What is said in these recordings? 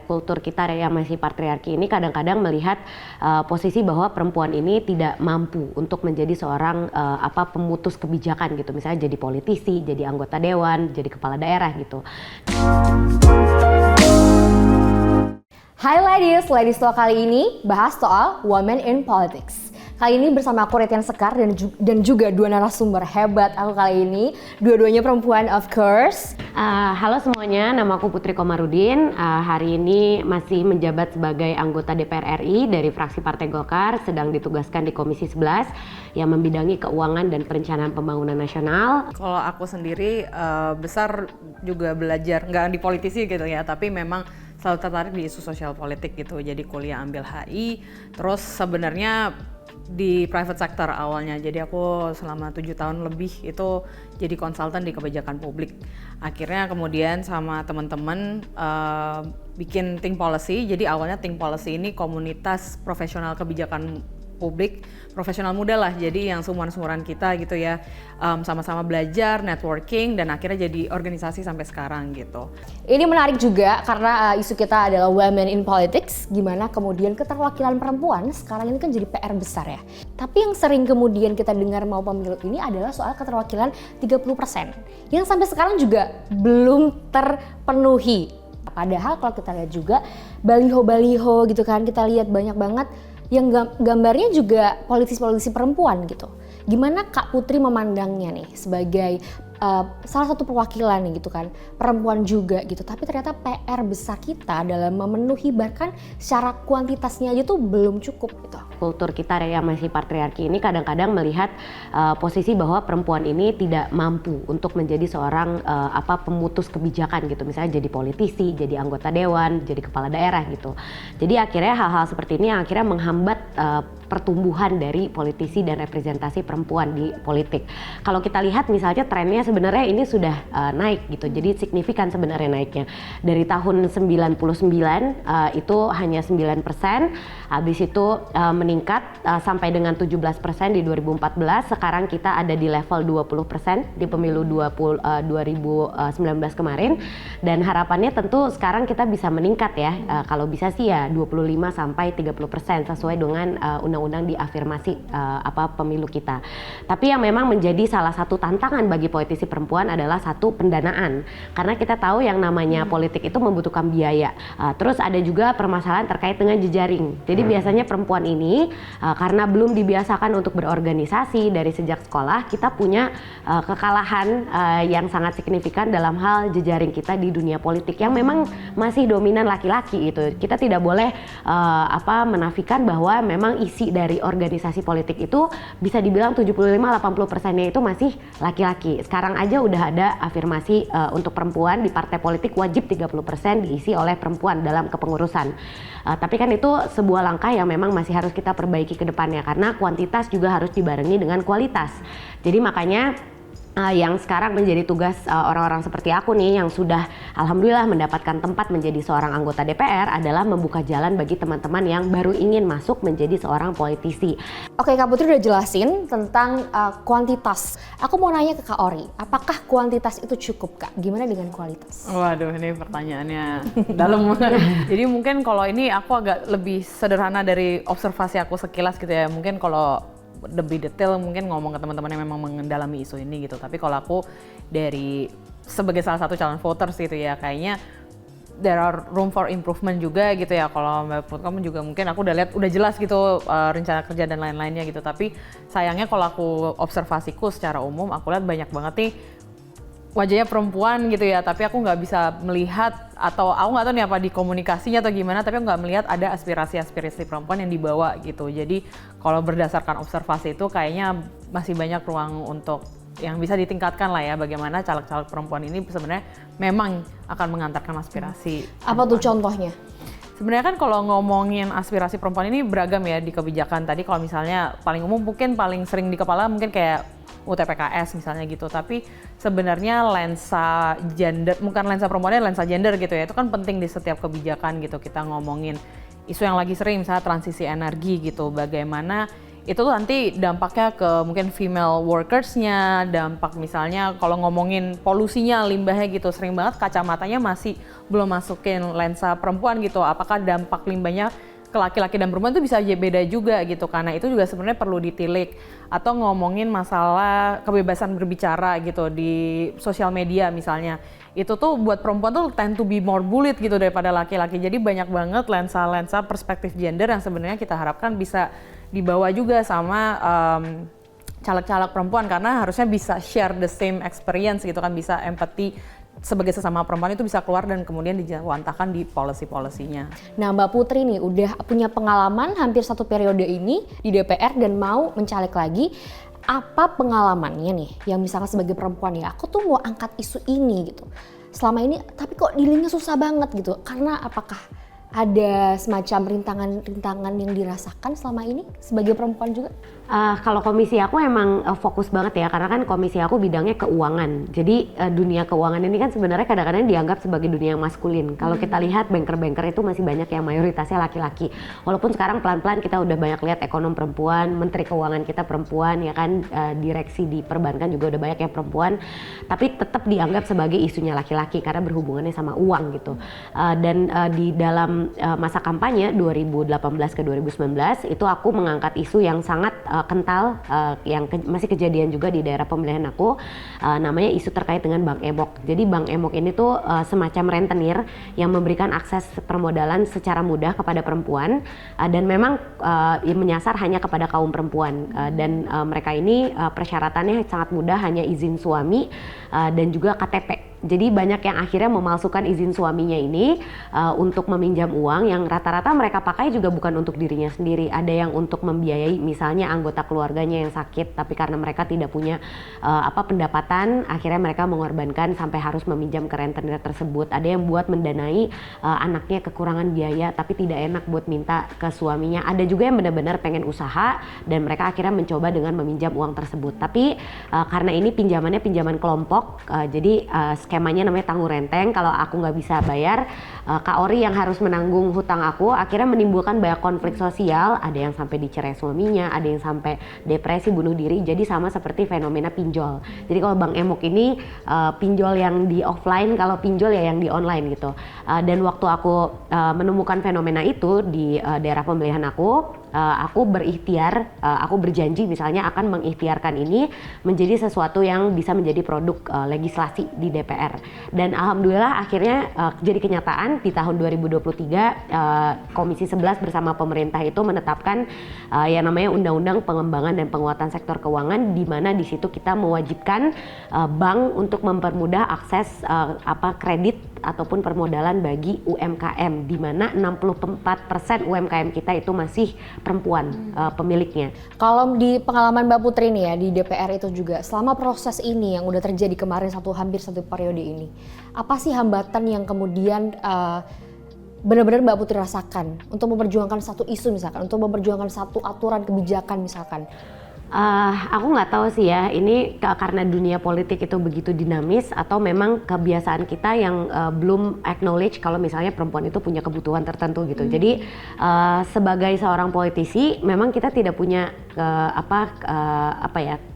kultur kita yang masih patriarki ini kadang-kadang melihat posisi bahwa perempuan ini tidak mampu untuk menjadi seorang pemutus kebijakan gitu, misalnya jadi politisi, jadi anggota dewan, jadi kepala daerah gitu. Hai ladies talk kali ini bahas soal women in politics. Kali ini bersama aku Retian Sekar dan juga dua narasumber hebat aku kali ini. Dua-duanya perempuan of course. Halo semuanya, nama aku Putri Komarudin. Hari ini masih menjabat sebagai anggota DPR RI dari fraksi Partai Golkar, sedang ditugaskan di Komisi 11 yang membidangi keuangan dan perencanaan pembangunan nasional. Kalau aku sendiri besar juga belajar, nggak di politisi gitu ya, tapi memang selalu tertarik di isu sosial politik gitu. Jadi kuliah ambil HI, terus sebenarnya di private sector awalnya, jadi aku selama 7 tahun lebih itu jadi konsultan di kebijakan publik. Akhirnya kemudian sama teman-teman bikin Think Policy. Jadi awalnya Think Policy ini komunitas profesional kebijakan publik, profesional muda lah, jadi yang seumuran-seumuran kita gitu ya, sama-sama belajar, networking, dan akhirnya jadi organisasi sampai sekarang gitu. Ini menarik juga karena isu kita adalah women in politics, gimana kemudian keterwakilan perempuan sekarang ini kan jadi PR besar ya. Tapi yang sering kemudian kita dengar mau pemilu ini adalah soal keterwakilan 30%, yang sampai sekarang juga belum terpenuhi. Padahal kalau kita lihat juga baliho-baliho gitu kan, kita lihat banyak banget yang gambarnya juga politisi-politisi perempuan gitu. Gimana Kak Putri memandangnya nih sebagai salah satu perwakilan nih gitu kan, perempuan juga gitu, tapi ternyata PR besar kita dalam memenuhi bahkan secara kuantitasnya aja tuh belum cukup gitu. Kultur kita yang masih patriarki ini kadang-kadang melihat posisi bahwa perempuan ini tidak mampu untuk menjadi seorang pemutus kebijakan gitu, misalnya jadi politisi, jadi anggota dewan, jadi kepala daerah gitu. Jadi akhirnya hal-hal seperti ini yang akhirnya menghambat pertumbuhan dari politisi dan representasi perempuan di politik. Kalau kita lihat misalnya trennya sebenarnya ini sudah naik gitu, jadi signifikan sebenarnya naiknya. Dari tahun 99 itu hanya 9%, habis itu meningkat sampai dengan 17% di 2014, sekarang kita ada di level 20% di pemilu 2019 kemarin, dan harapannya tentu sekarang kita bisa meningkat ya, kalau bisa sih ya 25 sampai 30% sesuai dengan undang-undang diafirmasi pemilu kita. Tapi yang memang menjadi salah satu tantangan bagi politisi perempuan adalah satu pendanaan, karena kita tahu yang namanya politik itu membutuhkan biaya. Terus ada juga permasalahan terkait dengan jejaring. Jadi biasanya perempuan ini karena belum dibiasakan untuk berorganisasi dari sejak sekolah, kita punya kekalahan yang sangat signifikan dalam hal jejaring kita di dunia politik yang memang masih dominan laki-laki itu. Kita tidak boleh menafikan bahwa memang isi dari organisasi politik itu bisa dibilang 75-80%-nya itu masih laki-laki. Sekarang aja udah ada afirmasi untuk perempuan di partai politik wajib 30% diisi oleh perempuan dalam kepengurusan. Tapi kan itu sebuah langkah yang memang masih harus kita perbaiki ke depannya, karena kuantitas juga harus dibarengi dengan kualitas. Jadi makanya yang sekarang menjadi tugas orang-orang seperti aku nih yang sudah alhamdulillah mendapatkan tempat menjadi seorang anggota DPR adalah membuka jalan bagi teman-teman yang baru ingin masuk menjadi seorang politisi. Oke, Kak Putri udah jelasin tentang kuantitas. Aku mau nanya ke Kak Ori, apakah kuantitas itu cukup Kak? Gimana dengan kualitas? Waduh, ini pertanyaannya dalam. Jadi mungkin kalau ini aku agak lebih sederhana dari observasi aku sekilas gitu ya. Mungkin kalau lebih detail mungkin ngomong ke teman-teman yang memang mengendalami isu ini gitu. Tapi kalau aku dari sebagai salah satu calon voters gitu ya, kayaknya there are room for improvement juga gitu ya. Kalau Mbak Put kamu juga mungkin aku udah lihat udah jelas gitu rencana kerja dan lain-lainnya gitu. Tapi sayangnya kalau aku observasiku secara umum, aku lihat banyak banget nih wajahnya perempuan gitu ya, tapi aku nggak bisa melihat, atau aku nggak tahu nih apa di komunikasinya atau gimana, tapi aku nggak melihat ada aspirasi-aspirasi perempuan yang dibawa gitu. Jadi kalau berdasarkan observasi itu kayaknya masih banyak ruang untuk yang bisa ditingkatkan lah ya, bagaimana caleg-caleg perempuan ini sebenarnya memang akan mengantarkan aspirasi. Apa tuh contohnya? Sebenarnya kan kalau ngomongin aspirasi perempuan ini beragam ya di kebijakan. Tadi kalau misalnya paling umum mungkin paling sering di kepala mungkin kayak UTPKS misalnya gitu, tapi sebenarnya lensa gender, bukan lensa perempuannya, lensa gender gitu ya, itu kan penting di setiap kebijakan gitu. Kita ngomongin isu yang lagi sering misalnya transisi energi gitu, bagaimana itu tuh nanti dampaknya ke mungkin female workersnya, dampak misalnya kalau ngomongin polusinya, limbahnya gitu, sering banget kacamatanya masih belum masukin lensa perempuan gitu. Apakah dampak limbahnya ke laki-laki dan perempuan itu bisa beda juga gitu, karena itu juga sebenarnya perlu ditilik. Atau ngomongin masalah kebebasan berbicara gitu di sosial media misalnya, itu tuh buat perempuan tuh tend to be more bullied gitu daripada laki-laki. Jadi banyak banget lensa-lensa perspektif gender yang sebenarnya kita harapkan bisa dibawa juga sama caleg-caleg perempuan, karena harusnya bisa share the same experience gitu kan, bisa empathy sebagai sesama perempuan itu bisa keluar dan kemudian dijawantahkan di policy-policy-nya. Nah Mbak Putri nih udah punya pengalaman hampir 1 periode ini di DPR dan mau mencalek lagi. Apa pengalamannya nih yang misalnya sebagai perempuan ya, aku tuh mau angkat isu ini gitu selama ini, tapi kok dealingnya susah banget gitu, karena apakah ada semacam rintangan-rintangan yang dirasakan selama ini sebagai perempuan juga? Kalau komisi aku emang fokus banget ya, karena kan komisi aku bidangnya keuangan. Jadi dunia keuangan ini kan sebenarnya kadang-kadang dianggap sebagai dunia yang maskulin. Kalau kita lihat banker-banker itu masih banyak yang mayoritasnya laki-laki. Walaupun sekarang pelan-pelan kita udah banyak lihat ekonom perempuan, menteri keuangan kita perempuan, ya kan, direksi di perbankan juga udah banyak yang perempuan. Tapi tetap dianggap sebagai isunya laki-laki karena berhubungannya sama uang gitu. Dan di dalam masa kampanye 2018 ke 2019 itu aku mengangkat isu yang sangat kental, yang masih kejadian juga di daerah pemilihan aku, namanya isu terkait dengan Bank Emok. Jadi Bank Emok ini tuh semacam rentenir yang memberikan akses permodalan secara mudah kepada perempuan, dan memang menyasar hanya kepada kaum perempuan, dan mereka ini persyaratannya sangat mudah, hanya izin suami dan juga KTP. Jadi banyak yang akhirnya memalsukan izin suaminya ini untuk meminjam uang yang rata-rata mereka pakai juga bukan untuk dirinya sendiri. Ada yang untuk membiayai misalnya anggota keluarganya yang sakit, tapi karena mereka tidak punya pendapatan, akhirnya mereka mengorbankan sampai harus meminjam ke rentenir tersebut. Ada yang buat mendanai anaknya kekurangan biaya tapi tidak enak buat minta ke suaminya. Ada juga yang benar-benar pengen usaha dan mereka akhirnya mencoba dengan meminjam uang tersebut. Tapi karena ini pinjamannya pinjaman kelompok, jadi skemanya namanya tanggung renteng. Kalau aku nggak bisa bayar, Kak Ori yang harus menanggung hutang aku, akhirnya menimbulkan banyak konflik sosial. Ada yang sampai dicerai suaminya, ada yang sampai depresi, bunuh diri. Jadi sama seperti fenomena pinjol. Jadi kalau Bank Emok ini pinjol yang di offline, kalau pinjol ya yang di online gitu. Dan waktu aku menemukan fenomena itu di daerah pemilihan aku berikhtiar, aku berjanji misalnya akan mengikhtiarkan ini menjadi sesuatu yang bisa menjadi produk legislasi di DPR. Dan alhamdulillah akhirnya jadi kenyataan di tahun 2023 Komisi 11 bersama pemerintah itu menetapkan yang namanya Undang-Undang Pengembangan dan Penguatan Sektor Keuangan, di mana di situ kita mewajibkan bank untuk mempermudah akses kredit ataupun permodalan bagi UMKM, di mana 64% UMKM kita itu masih perempuan pemiliknya. Kalau di pengalaman Mbak Putri nih ya di DPR itu juga, selama proses ini yang udah terjadi kemarin hampir satu periode ini, apa sih hambatan yang kemudian benar-benar Mbak Putri rasakan untuk memperjuangkan satu isu misalkan, untuk memperjuangkan satu aturan kebijakan misalkan? Aku nggak tahu sih ya, ini karena dunia politik itu begitu dinamis atau memang kebiasaan kita yang belum acknowledge kalau misalnya perempuan itu punya kebutuhan tertentu gitu. Jadi sebagai seorang politisi memang kita tidak punya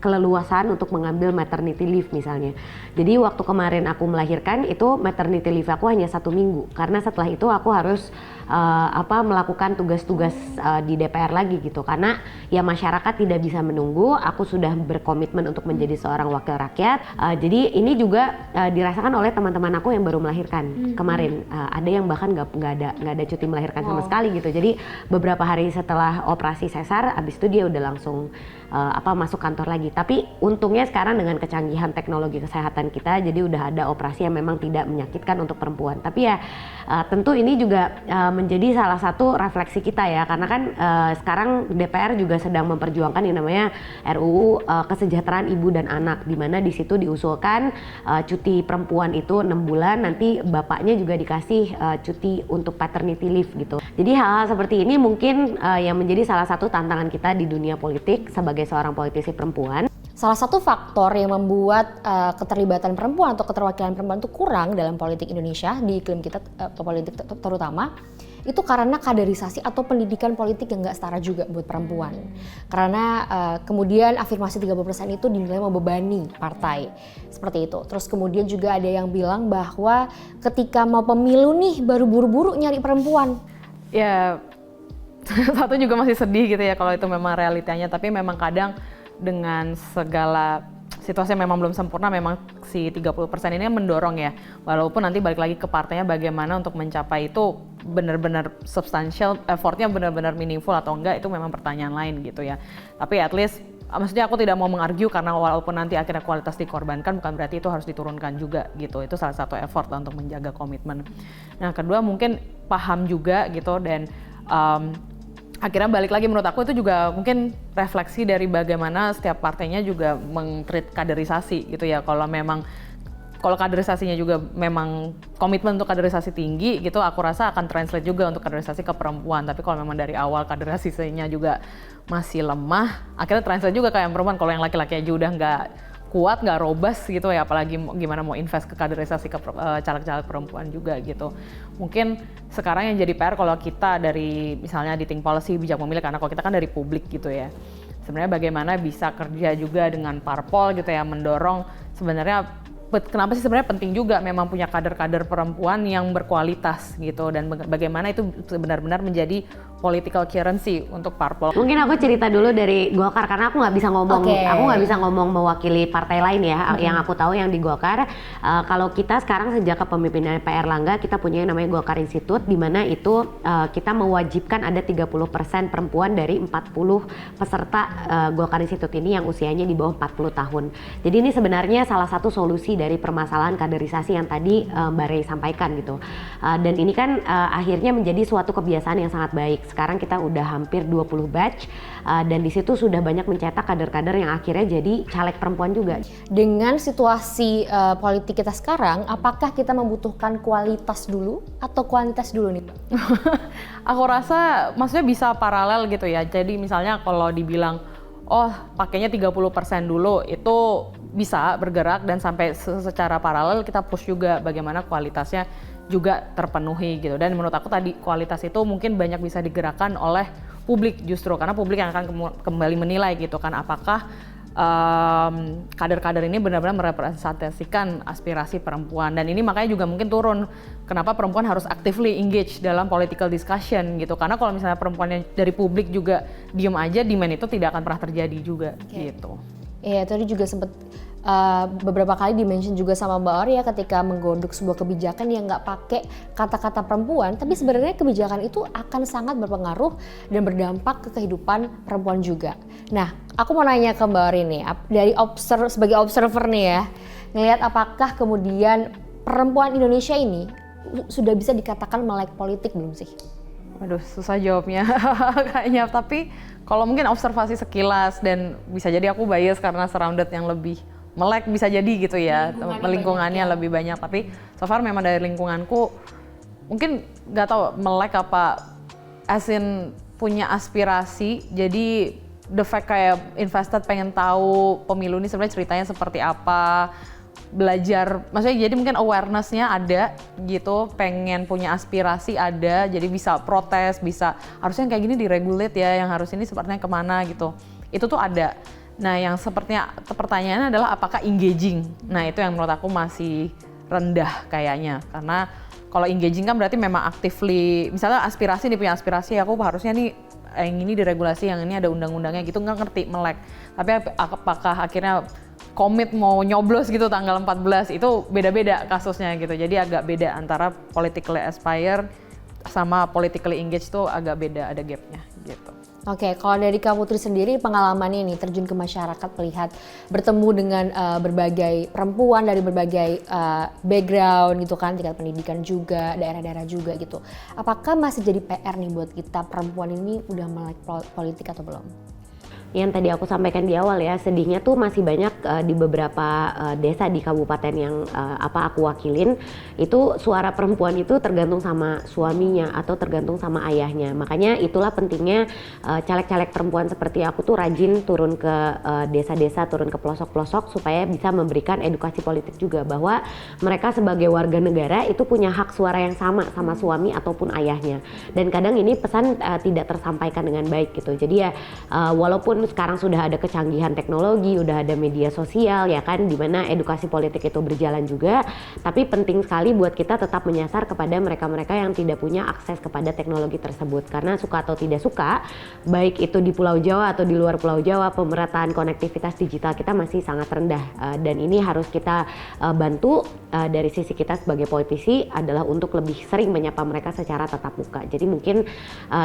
keleluasan untuk mengambil maternity leave misalnya. Jadi waktu kemarin aku melahirkan itu maternity leave aku hanya 1 minggu, karena setelah itu aku harus melakukan tugas-tugas di DPR lagi gitu, karena ya masyarakat tidak bisa menunggu. Aku sudah berkomitmen untuk menjadi seorang wakil rakyat. Jadi ini juga dirasakan oleh teman-teman aku yang baru melahirkan kemarin. Ada yang bahkan nggak ada cuti melahirkan sama sekali gitu. Jadi beberapa hari setelah operasi sesar, abis itu dia udah langsung masuk kantor lagi. Tapi untungnya sekarang dengan kecanggihan teknologi kesehatan kita, jadi udah ada operasi yang memang tidak menyakitkan untuk perempuan. Tapi ya tentu ini juga menjadi salah satu refleksi kita ya, karena kan sekarang DPR juga sedang memperjuangkan yang namanya RUU Kesejahteraan Ibu dan Anak, di mana di situ diusulkan cuti perempuan itu 6 bulan, nanti bapaknya juga dikasih cuti untuk paternity leave gitu. Jadi hal-hal seperti ini mungkin yang menjadi salah satu tantangan kita di dunia politik sebagai seorang politisi perempuan. Salah satu faktor yang membuat keterlibatan perempuan atau keterwakilan perempuan itu kurang dalam politik Indonesia, di iklim kita politik terutama, itu karena kaderisasi atau pendidikan politik yang nggak setara juga buat perempuan. Karena kemudian afirmasi 30% itu dinilai membebani partai, seperti itu. Terus kemudian juga ada yang bilang bahwa ketika mau pemilu nih baru buru-buru nyari perempuan. Ya, satu juga masih sedih gitu ya kalau itu memang realitanya, tapi memang kadang dengan segala situasi yang memang belum sempurna, memang si 30% ini mendorong ya, walaupun nanti balik lagi ke partainya bagaimana untuk mencapai itu benar-benar substansial, effortnya benar-benar meaningful atau enggak, itu memang pertanyaan lain gitu ya. Tapi at least, maksudnya aku tidak mau mengargue karena walaupun nanti akhirnya kualitas dikorbankan, bukan berarti itu harus diturunkan juga gitu. Itu salah satu effort lah untuk menjaga komitmen. Nah kedua mungkin paham juga gitu, dan akhirnya balik lagi menurut aku itu juga mungkin refleksi dari bagaimana setiap partainya juga meng-treat kaderisasi gitu ya. Kalau kaderisasinya juga memang komitmen untuk kaderisasi tinggi gitu, aku rasa akan translate juga untuk kaderisasi ke perempuan. Tapi kalau memang dari awal kaderisasinya juga masih lemah, akhirnya translate juga ke yang perempuan. Kalau yang laki-laki aja udah nggak kuat, nggak robust gitu ya, apalagi gimana mau invest ke kaderisasi ke caleg-caleg perempuan juga gitu. Mungkin sekarang yang jadi PR kalau kita dari misalnya di Think Policy, bijak memilih, karena kalau kita kan dari publik gitu ya, sebenarnya bagaimana bisa kerja juga dengan parpol gitu ya, mendorong sebenarnya kenapa sih sebenarnya penting juga memang punya kader-kader perempuan yang berkualitas gitu, dan bagaimana itu benar-benar menjadi political currency untuk parpol. Mungkin aku cerita dulu dari Golkar karena aku nggak bisa ngomong, aku nggak bisa ngomong mewakili partai lain ya. Yang aku tahu yang di Golkar, kalau kita sekarang sejak kepemimpinan Pak Erlangga, kita punya yang namanya Golkar Institute, di mana itu kita mewajibkan ada 30% perempuan dari 40 peserta Golkar Institute ini yang usianya di bawah 40 tahun. Jadi ini sebenarnya salah satu solusi dari permasalahan kaderisasi yang tadi Mbak Rey sampaikan gitu. Dan ini kan akhirnya menjadi suatu kebiasaan yang sangat baik. Sekarang kita udah hampir 20 batch dan di situ sudah banyak mencetak kader-kader yang akhirnya jadi caleg perempuan juga. Dengan situasi politik kita sekarang, apakah kita membutuhkan kualitas dulu atau kuantitas dulu nih, Mbak? Aku rasa maksudnya bisa paralel gitu ya. Jadi misalnya kalau dibilang pakainya 30% dulu, itu bisa bergerak dan sampai secara paralel kita push juga bagaimana kualitasnya juga terpenuhi gitu. Dan menurut aku tadi kualitas itu mungkin banyak bisa digerakkan oleh publik justru, karena publik yang akan kembali menilai gitu kan, apakah kader-kader ini benar-benar merepresentasikan aspirasi perempuan. Dan ini makanya juga mungkin turun kenapa perempuan harus actively engage dalam political discussion gitu, karena kalau misalnya perempuan yang dari publik juga diem aja, demand itu tidak akan pernah terjadi juga gitu. Iya, tadi juga sempat beberapa kali dimention juga sama Mbak Ori ya, ketika menggodok sebuah kebijakan yang nggak pakai kata-kata perempuan, tapi sebenarnya kebijakan itu akan sangat berpengaruh dan berdampak ke kehidupan perempuan juga. Nah, aku mau nanya ke Mbak Ori nih, dari sebagai observer nih ya, ngelihat apakah kemudian perempuan Indonesia ini sudah bisa dikatakan melek politik belum sih? Waduh, susah jawabnya kayaknya, tapi kalau mungkin observasi sekilas, dan bisa jadi aku bias karena surrounded yang lebih melek, bisa jadi gitu ya, lingkungannya lebih banyak. Tapi so far memang dari lingkunganku mungkin nggak tahu melek apa, as in punya aspirasi, jadi the fact kayak invested pengen tahu pemilu ini sebenarnya ceritanya seperti apa, belajar, maksudnya jadi mungkin awareness-nya ada gitu, pengen punya aspirasi ada, jadi bisa protes, bisa harusnya kayak gini diregulate ya, yang harus ini sepertinya kemana gitu, itu tuh ada. Nah yang sepertinya pertanyaannya adalah apakah engaging, nah itu yang menurut aku masih rendah kayaknya, karena kalau engaging kan berarti memang actively, misalnya aspirasi nih, punya aspirasi, aku harusnya nih yang ini diregulasi, yang ini ada undang-undangnya gitu, nggak ngerti, melek. Tapi apakah akhirnya komit mau nyoblos gitu tanggal 14, itu beda-beda kasusnya gitu. Jadi agak beda antara politically aspire sama politically engaged tuh agak beda, ada gapnya gitu. Oke, kalau dari Kak Putri sendiri pengalamannya nih terjun ke masyarakat, melihat bertemu dengan berbagai perempuan dari berbagai background gitu kan, tingkat pendidikan juga, daerah-daerah juga gitu. Apakah masih jadi PR nih buat kita perempuan ini udah melek politik atau belum? Yang tadi aku sampaikan di awal ya, sedihnya tuh masih banyak di beberapa desa di kabupaten yang aku wakilin, itu suara perempuan itu tergantung sama suaminya atau tergantung sama ayahnya. Makanya itulah pentingnya caleg-caleg perempuan seperti aku tuh rajin turun ke desa-desa, turun ke pelosok-pelosok supaya bisa memberikan edukasi politik juga, bahwa mereka sebagai warga negara itu punya hak suara yang sama suami ataupun ayahnya. Dan kadang ini pesan tidak tersampaikan dengan baik gitu. Jadi ya walaupun sekarang sudah ada kecanggihan teknologi, udah ada media sosial ya kan, di mana edukasi politik itu berjalan juga, tapi penting sekali buat kita tetap menyasar kepada mereka-mereka yang tidak punya akses kepada teknologi tersebut. Karena suka atau tidak suka, baik itu di Pulau Jawa atau di luar Pulau Jawa, pemerataan konektivitas digital kita masih sangat rendah, dan ini harus kita bantu dari sisi kita sebagai politisi adalah untuk lebih sering menyapa mereka secara tatap muka. Jadi mungkin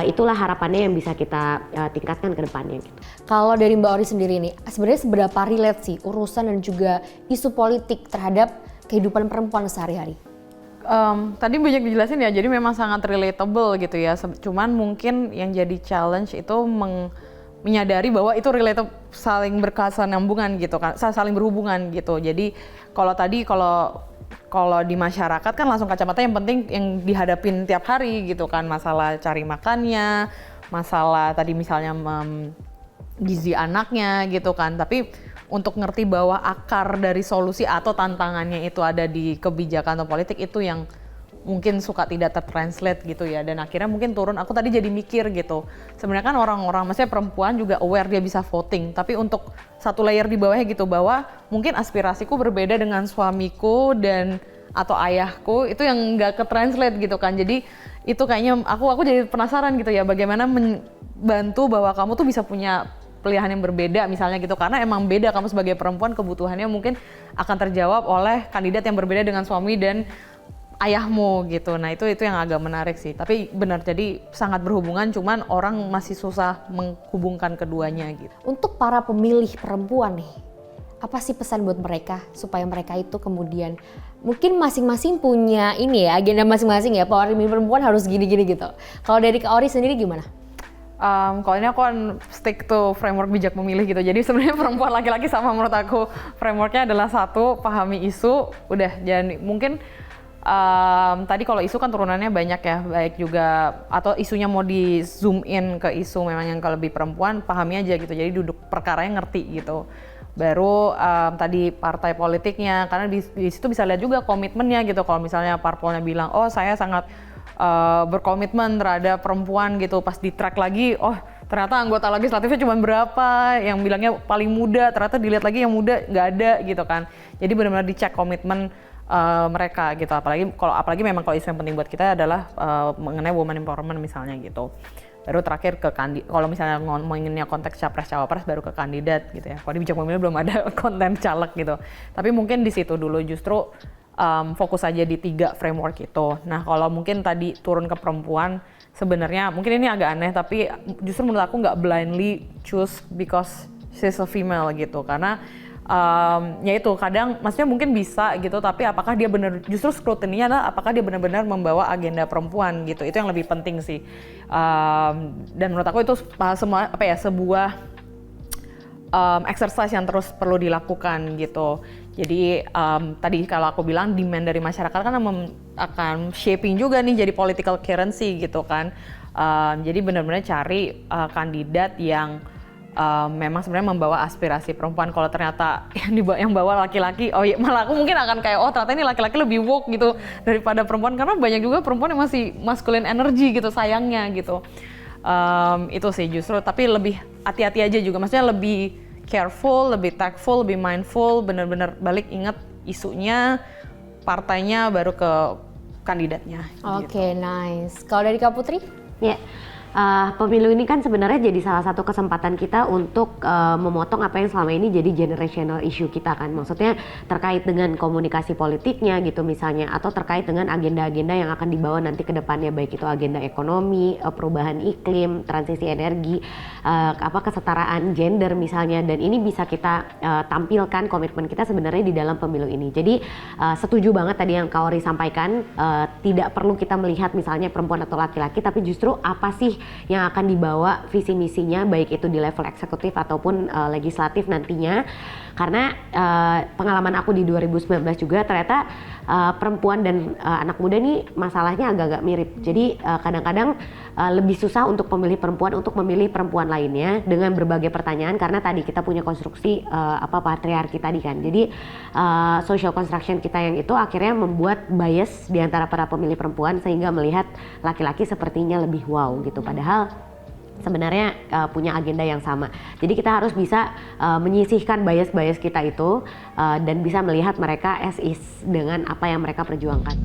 itulah harapannya yang bisa kita tingkatkan ke depannya gitu. Kalau dari Mbak Ori sendiri nih, sebenarnya seberapa relate sih urusan dan juga isu politik terhadap kehidupan perempuan sehari-hari? Tadi banyak dijelasin ya, jadi memang sangat relatable gitu ya. Cuman mungkin yang jadi challenge itu menyadari bahwa itu relatable, saling berkesinambungan gitu kan, saling berhubungan gitu. Jadi kalau di masyarakat kan langsung kacamata yang penting yang dihadapin tiap hari gitu kan, masalah cari makannya, masalah tadi misalnya gizi anaknya gitu kan. Tapi untuk ngerti bahwa akar dari solusi atau tantangannya itu ada di kebijakan atau politik, itu yang mungkin suka tidak tertranslate gitu ya. Dan akhirnya mungkin turun, aku tadi jadi mikir gitu, sebenarnya kan orang-orang, maksudnya perempuan juga aware dia bisa voting, tapi untuk satu layer di bawahnya gitu, bahwa mungkin aspirasiku berbeda dengan suamiku dan atau ayahku, itu yang nggak ke-translate gitu kan. Jadi itu kayaknya aku jadi penasaran gitu ya, bagaimana membantu bahwa kamu tuh bisa punya pilihan yang berbeda misalnya gitu, karena emang beda kamu sebagai perempuan, kebutuhannya mungkin akan terjawab oleh kandidat yang berbeda dengan suami dan ayahmu gitu. Nah itu yang agak menarik sih, tapi benar, jadi sangat berhubungan, cuman orang masih susah menghubungkan keduanya gitu. Untuk para pemilih perempuan nih, apa sih pesan buat mereka supaya mereka itu kemudian mungkin masing-masing punya ini ya, agenda masing-masing ya, para pemilih perempuan harus gini-gini gitu. Kalau dari Kak Ori sendiri gimana? Kalau ini aku kan stick to framework bijak memilih gitu. Jadi sebenarnya perempuan laki-laki sama, menurut aku frameworknya adalah satu, pahami isu, udah. Jangan mungkin tadi kalau isu kan turunannya banyak ya, baik juga atau isunya mau di zoom in ke isu memang yang lebih perempuan, pahami aja gitu. Jadi duduk perkaranya ngerti gitu. Baru tadi partai politiknya, karena di situ bisa lihat juga komitmennya gitu. Kalau misalnya parpolnya bilang, oh saya sangat berkomitmen terhadap perempuan gitu, pas di track lagi, oh ternyata anggota legislatifnya cuma berapa, yang bilangnya paling muda, ternyata dilihat lagi yang muda nggak ada gitu kan. Jadi benar-benar dicek komitmen mereka gitu, apalagi memang kalau isu yang penting buat kita adalah mengenai women empowerment misalnya gitu. Baru terakhir ke kalau misalnya ngomonginnya konteks capres cawapres, baru ke kandidat gitu ya. Kalau di bijak memilih belum ada konten caleg gitu, tapi mungkin di situ dulu justru fokus aja di 3 framework itu. Nah kalau mungkin tadi turun ke perempuan, sebenarnya mungkin ini agak aneh, tapi justru menurut aku nggak blindly choose because she's a female gitu, karena ya itu kadang maksudnya mungkin bisa gitu, tapi apakah dia benar, justru scrutiny-nya adalah apakah dia benar-benar membawa agenda perempuan gitu, itu yang lebih penting sih. Dan menurut aku itu semua sebuah exercise yang terus perlu dilakukan gitu. Jadi tadi kalau aku bilang demand dari masyarakat kan akan shaping juga nih jadi political currency gitu kan. Jadi benar-benar cari kandidat yang memang sebenarnya membawa aspirasi perempuan. Kalau ternyata yang bawa laki-laki, oh iya, malah aku mungkin akan kayak, oh ternyata ini laki-laki lebih woke gitu daripada perempuan, karena banyak juga perempuan yang masih masculine energy gitu, sayangnya gitu. Itu sih justru, tapi lebih hati-hati aja juga, maksudnya lebih careful, lebih tactful, lebih mindful, benar-benar balik ingat isunya, partainya, baru ke kandidatnya. Oke, nice. Kalau dari Kak Putri? Ya, pemilu ini kan sebenarnya jadi salah satu kesempatan kita untuk memotong apa yang selama ini jadi generational issue kita kan. Maksudnya terkait dengan komunikasi politiknya gitu misalnya, atau terkait dengan agenda-agenda yang akan dibawa nanti ke depannya, baik itu agenda ekonomi, perubahan iklim, transisi energi, kesetaraan gender misalnya. Dan ini bisa kita tampilkan komitmen kita sebenarnya di dalam pemilu ini. Jadi setuju banget tadi yang Kak Ori sampaikan, tidak perlu kita melihat misalnya perempuan atau laki-laki, tapi justru apa sih yang akan dibawa visi misinya baik itu di level eksekutif ataupun legislatif nantinya. Karena pengalaman aku di 2019 juga ternyata perempuan dan anak muda nih masalahnya agak-agak mirip. Jadi kadang-kadang lebih susah untuk memilih perempuan untuk memilih perempuan lainnya dengan berbagai pertanyaan karena tadi kita punya konstruksi patriarki tadi kan. Jadi social construction kita yang itu akhirnya membuat bias di antara para pemilih perempuan sehingga melihat laki-laki sepertinya lebih wow gitu. Padahal sebenarnya punya agenda yang sama. Jadi kita harus bisa menyisihkan bias-bias kita itu dan bisa melihat mereka as is dengan apa yang mereka perjuangkan.